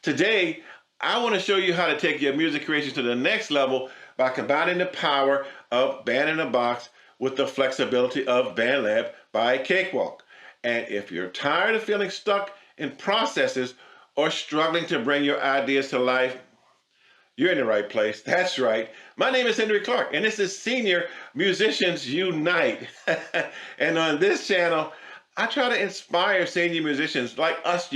Today, I want to show you how to take your music creation to the next level by combining the power of Band in a Box with the flexibility of BandLab by Cakewalk. And if you're tired of feeling stuck in processes or struggling to bring your ideas to life, you're in the right place. That's right. My name is Henry Clark, and this is Senior Musicians Unite. And on this channel, I try to inspire senior musicians like us,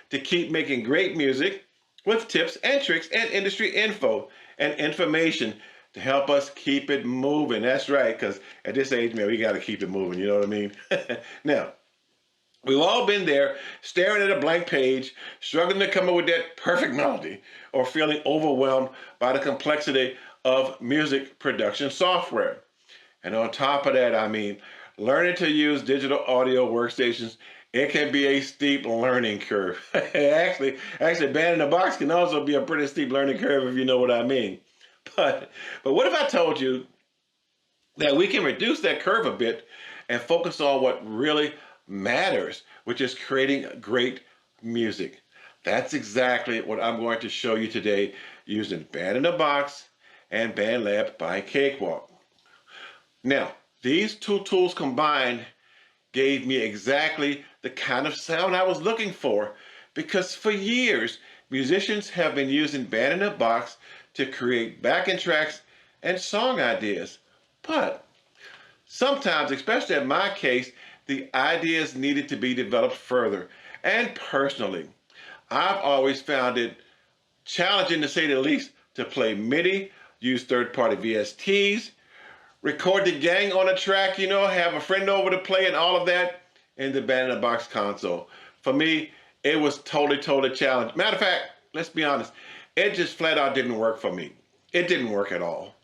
to keep making great music with tips and tricks and industry info and information to help us keep it moving. That's right, because at this age, man, we got to keep it moving. You know what I mean? Now, we've all been there, staring at a blank page, struggling to come up with that perfect melody, or feeling overwhelmed by the complexity of music production software. And on top of that, learning to use digital audio workstations, it can be a steep learning curve. actually, Band in a Box can also be a pretty steep learning curve, if you know what I mean. But what if I told you that we can reduce that curve a bit and focus on what really matters, which is creating great music? That's exactly what I'm going to show you today using Band in a Box and BandLab by Cakewalk. Now, these two tools combined gave me exactly the kind of sound I was looking for, because for years, musicians have been using Band in a Box to create backing tracks and song ideas. But sometimes, especially in my case, the ideas needed to be developed further. And personally, I've always found it challenging, to say the least, to play MIDI, use third-party VSTs, record the gang on a track, have a friend over to play and all of that in the Band in a Box console. For me, it was totally challenging. Matter of fact, let's be honest, it just flat out didn't work for me. It didn't work at all.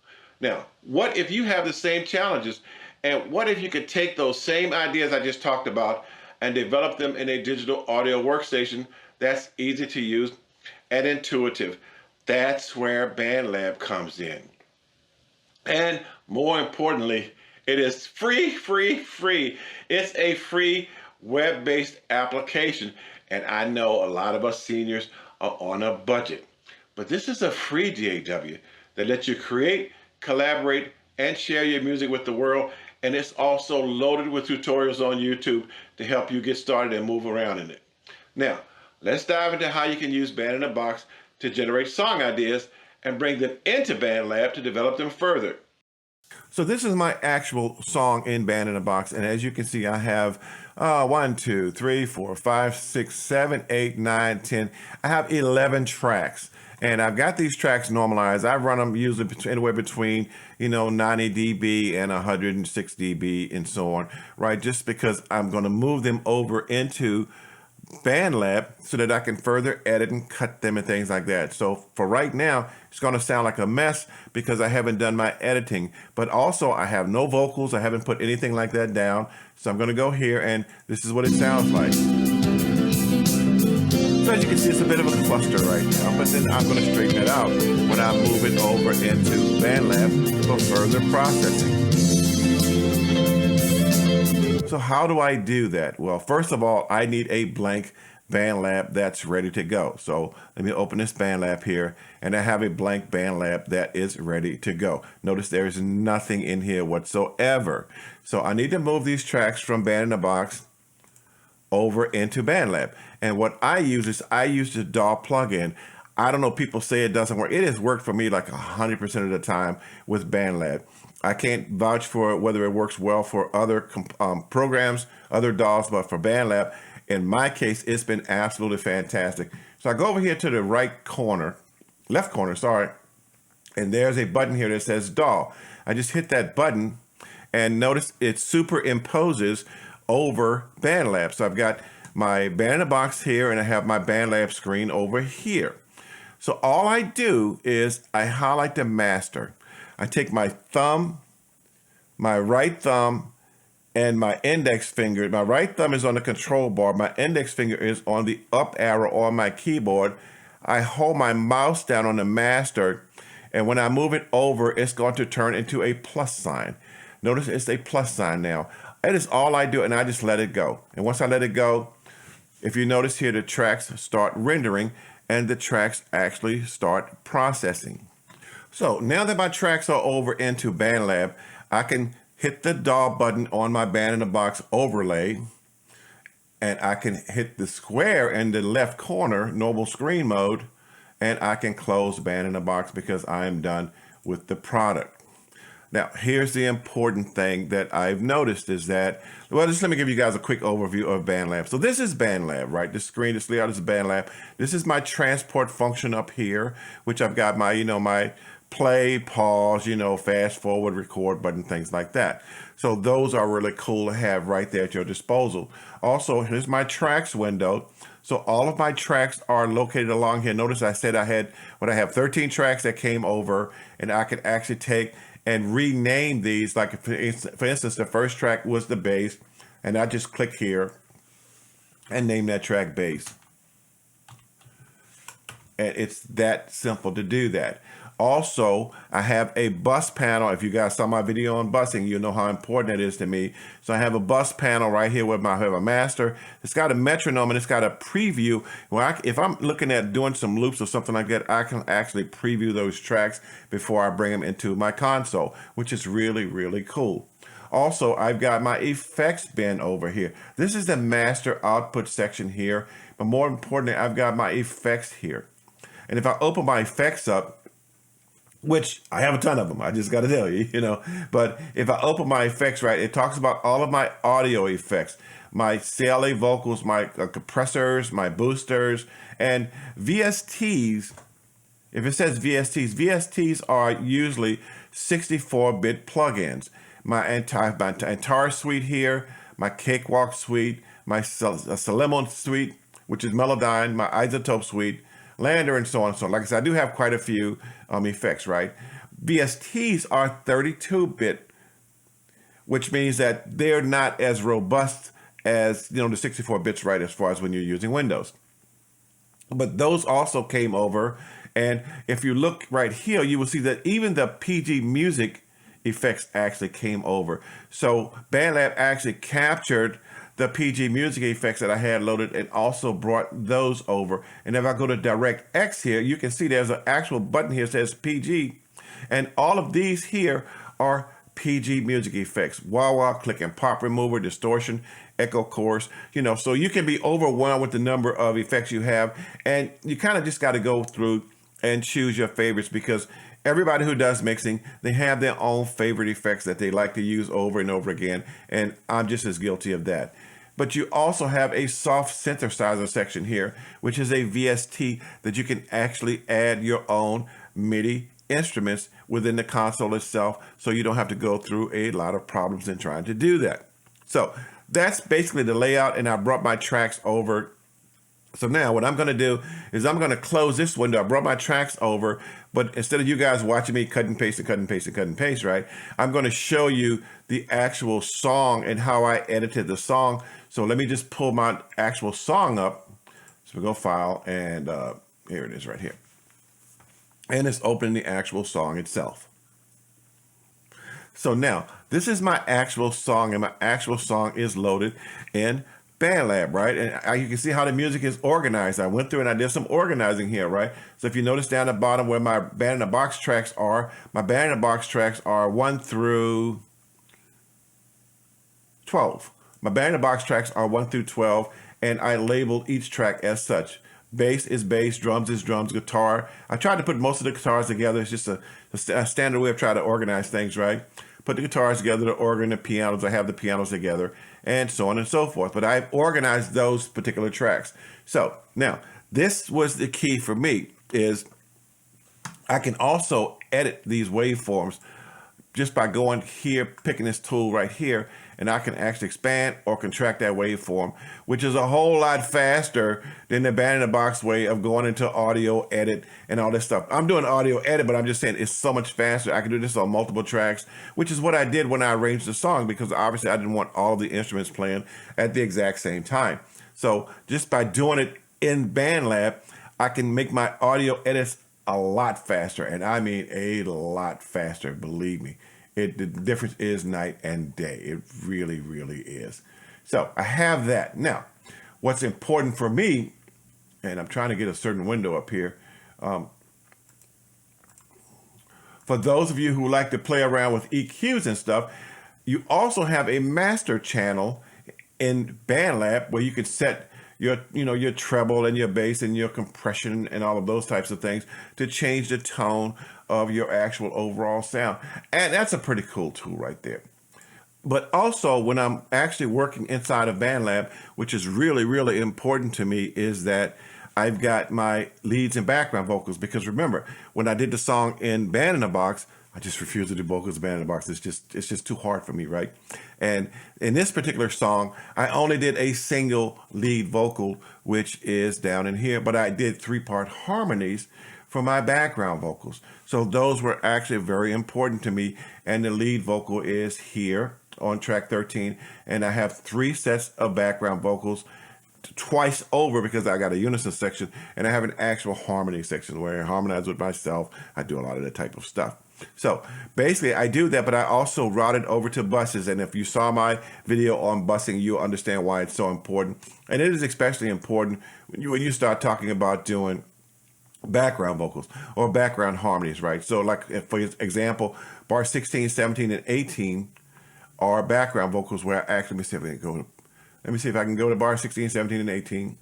Now, what if you have the same challenges? And what if you could take those same ideas I just talked about and develop them in a digital audio workstation that's easy to use and intuitive? That's where BandLab comes in. And more importantly, it is free. It's a free web-based application. And I know a lot of us seniors are on a budget. But this is a free DAW that lets you create, collaborate, and share your music with the world. And it's also loaded with tutorials on YouTube to help you get started and move around in it. Now, let's dive into how you can use Band in a Box to generate song ideas and bring them into BandLab to develop them further. So this is my actual song in Band in a Box, and as you can see, I have 1, 2, 3, 4, 5, 6, 7, 8, 9, 10. I have 11 tracks, and I've got these tracks normalized. I run them usually anywhere between 90 dB and 106 dB and so on, right? Just because I'm going to move them over into BandLab so that I can further edit and cut them and things like that. So for right now, it's going to sound like a mess because I haven't done my editing, but also I have no vocals. I haven't put anything like that down. So I'm going to go here, and this is what it sounds like. So as you can see, it's a bit of a cluster right now, but then I'm going to straighten it out when I move it over into BandLab for further processing. So how do I do that? Well, first of all, I need a blank BandLab that's ready to go. So let me open this BandLab here, and I have a blank BandLab that is ready to go. Notice there is nothing in here whatsoever. So I need to move these tracks from Band in a Box over into BandLab. And what I use is I use the DAW plugin. I don't know, people say it doesn't work. It has worked for me like 100% of the time with BandLab. I can't vouch for whether it works well for other programs, other DAWs, but for BandLab, in my case, it's been absolutely fantastic. So I go over here to the left corner, and there's a button here that says DAW. I just hit that button, and notice it superimposes over BandLab. So I've got my Band in a Box here, and I have my BandLab screen over here. So all I do is I highlight the master. I take my thumb, my right thumb, and my index finger. My right thumb is on the control bar. My index finger is on the up arrow on my keyboard. I hold my mouse down on the master, and when I move it over, it's going to turn into a plus sign. Notice it's a plus sign now. That is all I do, and I just let it go. And once I let it go, if you notice here, the tracks start rendering, and the tracks actually start processing. So now that my tracks are over into BandLab, I can hit the DAW button on my Band in the Box overlay, and I can hit the square in the left corner, normal screen mode, and I can close Band in the Box because I am done with the product. Now, here's the important thing that I've noticed is that, well, just let me give you guys a quick overview of BandLab. So this is BandLab, right? This screen, this layout is BandLab. This is my transport function up here, which I've got my, my play, pause, fast forward, record button, things like that. So those are really cool to have right there at your disposal. Also, here's my tracks window. So all of my tracks are located along here. Notice I said I have 13 tracks that came over, and I could actually take and rename these. Like for instance, the first track was the bass, and I just click here and name that track bass. And it's that simple to do that. Also, I have a bus panel. If you guys saw my video on busing, you know how important it is to me. So I have a bus panel right here with my master. It's got a metronome and it's got a preview. Where if I'm looking at doing some loops or something like that, I can actually preview those tracks before I bring them into my console, which is really, really cool. Also, I've got my effects bin over here. This is the master output section here, but more importantly, I've got my effects here. And if I open my effects up, which I have a ton of them, I just got to tell you, but if I open my effects right, it talks about all of my audio effects, my CLA vocals, my compressors, my boosters, and VSTs. If it says VSTs are usually 64-bit plugins. My entire suite here, my Cakewalk suite, my Salemo suite, which is Melodyne, my Isotope suite, Lander, and so on and so on. Like I said, I do have quite a few effects, right? VSTs are 32-bit, which means that they're not as robust as, the 64 bits, right, as far as when you're using Windows. But those also came over, and if you look right here, you will see that even the PG Music effects actually came over. So BandLab actually captured the PG Music effects that I had loaded and also brought those over. And if I go to DirectX here, you can see there's an actual button here that says PG, and all of these here are PG Music effects: wah wah, click and pop remover, distortion, echo chorus, so you can be overwhelmed with the number of effects you have, and you kind of just got to go through and choose your favorites, because everybody who does mixing, they have their own favorite effects that they like to use over and over again, and I'm just as guilty of that. But you also have a soft synthesizer section here, which is a VST that you can actually add your own MIDI instruments within the console itself, so you don't have to go through a lot of problems in trying to do that. So that's basically the layout, and I brought my tracks over. So now what I'm going to do is I'm going to close this window. I brought my tracks over, but instead of you guys watching me cut and paste and cut and paste and cut and paste, right, I'm going to show you the actual song and how I edited the song. So let me just pull my actual song up. So we go File, and here it is right here. And it's opening the actual song itself. So now this is my actual song, and my actual song is loaded in BandLab, right? And you can see how the music is organized. I went through and I did some organizing here, right? So if you notice down the bottom where my Band in the Box tracks are, my Band in the Box tracks are 1 through 12. My Band in the Box tracks are 1 through 12, and I labeled each track as such. Bass is bass, drums is drums, guitar. I tried to put most of the guitars together. It's just a standard way of trying to organize things, right? Put the guitars together, the organ, the pianos. I have the pianos together, and so on and so forth. But I've organized those particular tracks. So now, this was the key for me, is I can also edit these waveforms just by going here, picking this tool right here, and I can actually expand or contract that waveform, which is a whole lot faster than the Band in the Box way of going into audio edit and all this stuff. I'm doing audio edit, but I'm just saying it's so much faster. I can do this on multiple tracks, which is what I did when I arranged the song, because obviously I didn't want all of the instruments playing at the exact same time. So just by doing it in BandLab, I can make my audio edits a lot faster, and I mean a lot faster, believe me. The difference is night and day. It really, really is. So I have that. Now, what's important for me And I'm trying to get a certain window up here. For those of you who like to play around with EQs and stuff, you also have a master channel in BandLab where you can set your, your treble and your bass and your compression and all of those types of things to change the tone of your actual overall sound. And that's a pretty cool tool right there. But also when I'm actually working inside of BandLab, which is really, really important to me, is that I've got my leads and background vocals, because remember, when I did the song in Band in a Box, I just refused to do vocals in Band in a Box. It's just too hard for me, right? And in this particular song, I only did a single lead vocal, which is down in here, but I did 3-part harmonies for my background vocals. So those were actually very important to me. And the lead vocal is here on track 13. And I have 3 sets of background vocals twice over, because I got a unison section and I have an actual harmony section where I harmonize with myself. I do a lot of that type of stuff. So basically I do that, but I also route it over to buses. And if you saw my video on busing, you'll understand why it's so important. And it is especially important when you start talking about doing background vocals or background harmonies, right? So like, for example, bar 16, 17, and 18 are background vocals where I actually, let me see if I can go to bar 16, 17, and 18.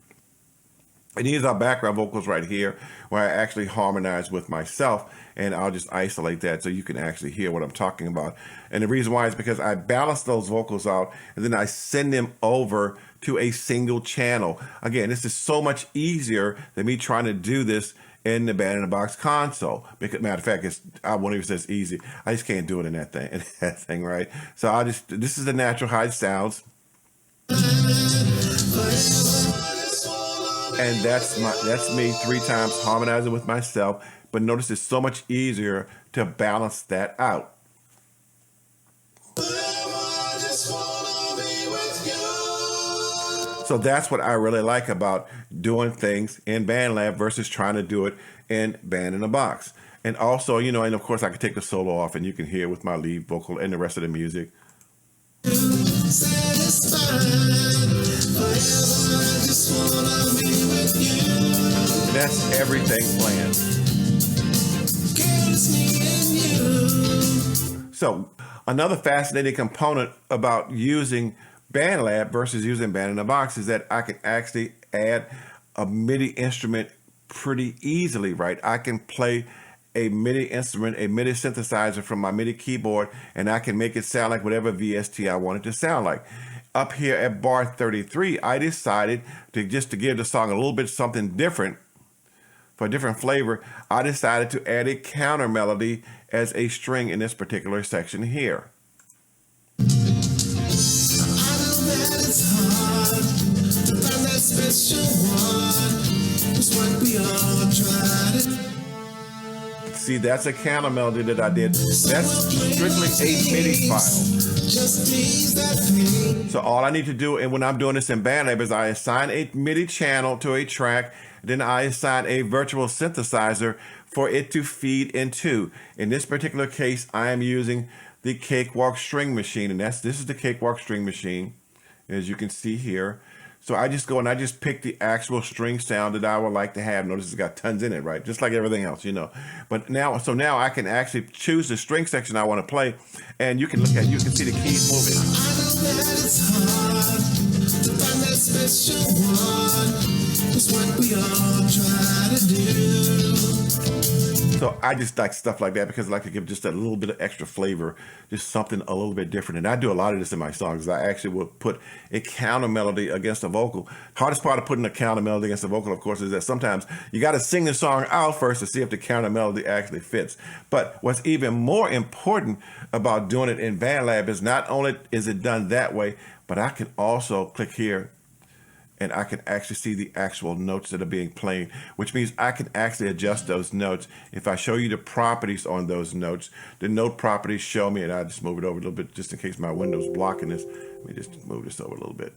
And these are background vocals right here where I actually harmonize with myself, and I'll just isolate that so you can actually hear what I'm talking about. And the reason why is because I balance those vocals out and then I send them over to a single channel. Again, this is so much easier than me trying to do this in the Band in a Box console. Because, matter of fact, I won't even say it's easy. I just can't do it in that thing, right? So this is the natural how it sounds. And that's me 3 times harmonizing with myself. But notice it's so much easier to balance that out. So that's what I really like about doing things in BandLab versus trying to do it in Band in a Box. And also, and of course I can take the solo off and you can hear with my lead vocal and the rest of the music. And that's everything planned. So another fascinating component about using BandLab versus using Band in a Box is that I can actually add a MIDI instrument pretty easily, right? I can play a MIDI instrument, a MIDI synthesizer from my MIDI keyboard, and I can make it sound like whatever VST I want it to sound like. Up here at bar 33, I decided to give the song a little bit something different, for a different flavor. I decided to add a counter melody as a string in this particular section here. See, that's a counter melody that I did. That's strictly a MIDI file. So all I need to do, and when I'm doing this in BandLab, is I assign a MIDI channel to a track, then I assign a virtual synthesizer for it to feed into. In this particular case, I am using the Cakewalk String Machine, and this is the Cakewalk String Machine, as you can see here. So I just go and I just pick the actual string sound that I would like to have. Notice it's got tons in it, right? Just like everything else, But now I can actually choose the string section I want to play, and you can see the keys moving. I know that it's hard to find that special one. It's what we all try to do. So I just like stuff like that because I like to give just a little bit of extra flavor, just something a little bit different. And I do a lot of this in my songs. I actually will put a counter melody against a vocal. Hardest part of putting a counter melody against a vocal, of course, is that sometimes you got to sing the song out first to see if the counter melody actually fits. But what's even more important about doing it in BandLab is not only is it done that way, but I can also click here and I can actually see the actual notes that are being played, which means I can actually adjust those notes. If I show you the properties on those notes, the note properties show me, and I'll just move it over a little bit just in case my window's blocking this. Let me just move this over a little bit.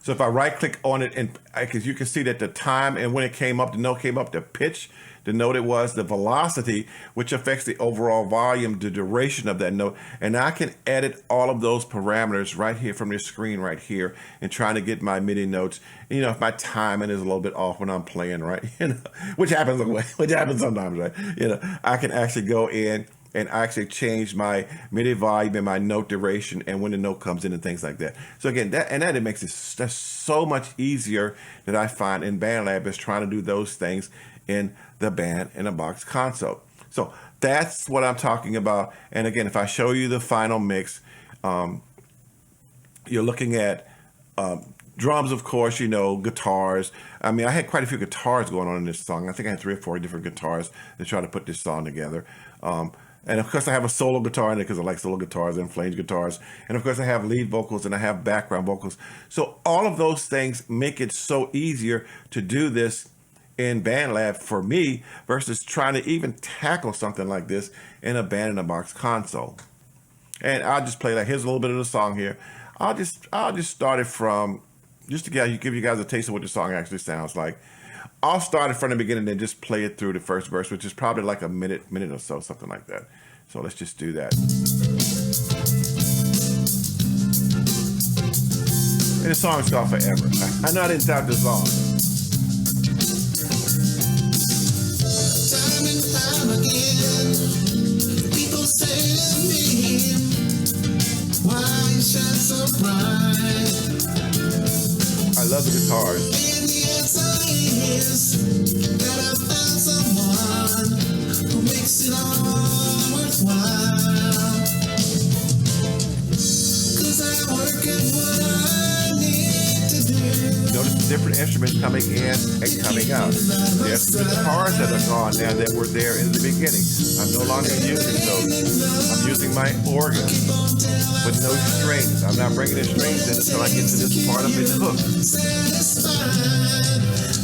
So if I right click on it, and because you can see that the time and when it came up, the note came up, the pitch, the note it was, the velocity, which affects the overall volume, the duration of that note. And I can edit all of those parameters right here from this screen right here and trying to get my MIDI notes. You know, if my timing is a little bit off when I'm playing, right? You know, which happens sometimes, right? You know, I can actually go in and actually change my MIDI volume and my note duration and when the note comes in and things like that. So again, that it makes it that's so much easier that I find in BandLab is trying to do those things in the Band in a Box console. So that's what I'm talking about. And again, if I show you the final mix, you're looking at drums, of course, you know, guitars. I mean, I had quite a few guitars going on in this song. I think I had 3 or 4 different guitars to try to put this song together. And of course, I have a solo guitar in it because I like solo guitars and flange guitars. And of course, I have lead vocals and I have background vocals. So all of those things make it so easier to do this in BandLab for me versus trying to even tackle something like this in a Band in a Box console. And I'll just play that. Here's a little bit of the song here. I'll just start it from, just to give you guys a taste of what the song actually sounds like. I'll start it from the beginning and just play it through the first verse, which is probably like a minute or so, something like that. So let's just do that. And the song's gone forever. I know I didn't start the song. Time and time again, people say to me, why you shine so bright? I love the guitars. And the answer is that I found someone who makes it all worthwhile. 'Cause I work at what I need to do. Notice the different instruments coming in and coming out. There's the guitars that are gone now that were there in the beginning. I'm no longer using those. I'm using my organ with no strings. I'm not bringing the strings in until I get to this part of the hook. Satisfied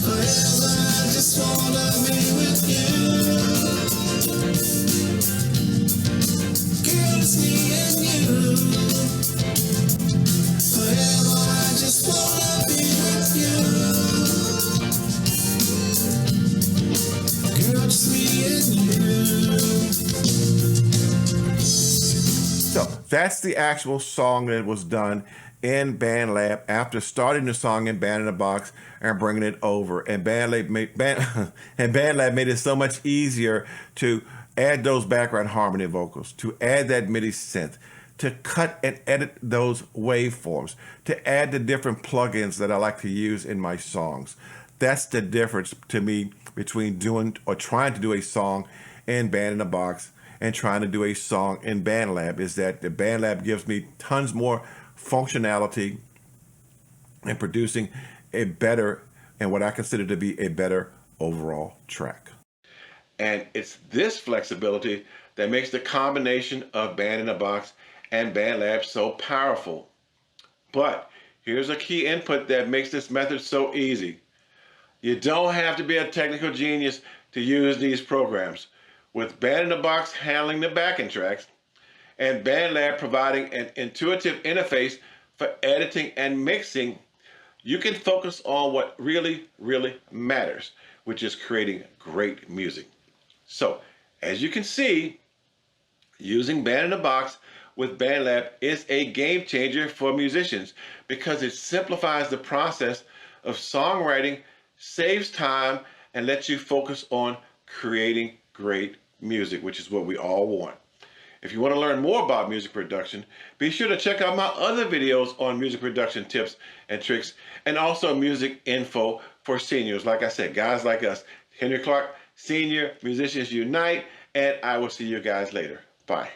forever, I just wanna be with you. Girl, it's me and you. Forever, I just wanna be with you. Girl, it's me and you. So that's the actual song that was done in BandLab after starting the song in Band in a Box and bringing it over. And BandLab made it so much easier to add those background harmony vocals, to add that MIDI synth, to cut and edit those waveforms, to add the different plugins that I like to use in my songs. That's the difference to me between doing or trying to do a song in Band in a Box and trying to do a song in BandLab, is that the BandLab gives me tons more functionality and producing a better, and what I consider to be a better overall track. And it's this flexibility that makes the combination of Band in a Box and BandLab so powerful. But here's a key input that makes this method so easy. You don't have to be a technical genius to use these programs. With Band in a Box handling the backing tracks and BandLab providing an intuitive interface for editing and mixing, you can focus on what really, really matters, which is creating great music. So, as you can see, using Band in a Box with BandLab is a game changer for musicians because it simplifies the process of songwriting, saves time, and lets you focus on creating great music, which is what we all want. If you want to learn more about music production, be sure to check out my other videos on music production tips and tricks, and also music info for seniors. Like I said, guys like us, Henry Clark, Senior Musicians Unite, and I will see you guys later. Bye.